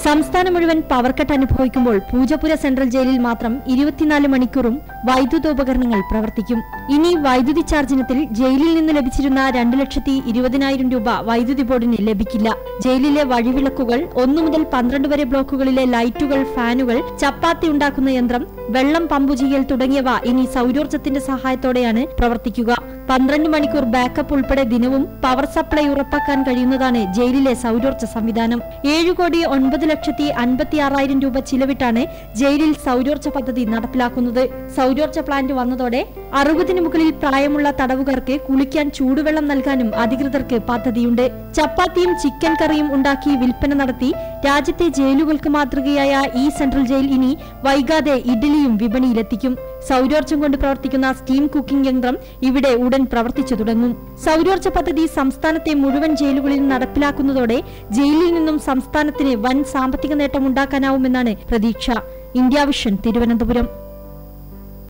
സംസ്ഥാനം മുഴുവൻ power cut അനുഭവിക്കുമ്പോൾ പൂജപ്പുര സെൻട്രൽ ജയിലിൽ മാത്രം 24 മണിക്കൂറും വൈദ്യുതോപകരണങ്ങൾ പ്രവർത്തിക്കും. ഇനി വൈദ്യുതി ചാർജിനത്തിൽ ജയിലിൽ നിന്ന് ലഭിച്ചിരുന്ന 2,20,000 രൂപ വൈദ്യുതി ബോർഡിന് ലഭിക്കില്ല. ജയിലിലെ വഴിവിളക്കുകൾ, 1 മുതൽ 12 വരെ ബ്ലോക്കുകളിലെ ലൈറ്റുകൾ, ഫാനുകൾ, ചപ്പാത്തി ഉണ്ടാക്കുന്ന യന്ത്രം, വെള്ളം പമ്പു ചെയ്യൽ തുടങ്ങിയവ ഇനി സൗരോർജ്ജത്തിന്റെ സഹായത്തോടെയാണ് പ്രവർത്തിക്കുക. 12 മണിക്കൂർ ബാക്കപ്പ് ഉൾപ്പെടെ ദിനവും പവർ സപ്ലൈ ഉറപ്പാക്കാൻ കഴിയുന്നതാണ് ജയിലിലെ സൗരോർജ്ജ സംവിധാനം. 7,09,56,000 രൂപ ചിലവിട്ടാണ് ജയിലിൽ സൗരോർജ്ജ പദ്ധതി നടപ്പിലാക്കുന്നത്. സൗരോർജ്ജ പ്ലാന്റ് വന്നതോടെ 60-ന് മുകളിൽ പ്രായമുള്ള തടവുകാർക്ക് കുളിക്കാൻ ചൂടുവെള്ളം നൽകാനും അധികൃതർക്ക് പദ്ധതിയുണ്ട്. ചപ്പാത്തിയും ചിക്കൻ കറിയും ഉണ്ടാക്കി വിൽപ്പന നടത്തി രാജ്യത്തെ ജയിലുകൾക്ക് മാതൃകയായ ഈ സെൻട്രൽ ജയിൽ ഇനി വൈകാതെ ഇഡ്ഡലിയും വിപണിയിലെത്തിക്കും. സൗരോർജ്ജം കൊണ്ട് പ്രവർത്തിക്കുന്ന സ്റ്റീം കുക്കിംഗ് യന്ത്രം ഇവിടെ ഉടൻ പ്രവർത്തിച്ചു തുടങ്ങും. സൗരോർജ്ജ പദ്ധതി സംസ്ഥാനത്തെ മുഴുവൻ ജയിലുകളിൽ നടപ്പിലാക്കുന്നതോടെ ജയിലിൽ നിന്നും സംസ്ഥാനത്തിന് വൻ സാമ്പത്തിക നേട്ടം ഉണ്ടാക്കാനാവുമെന്നാണ് പ്രതീക്ഷ. India vision, Thiruvananthapuram.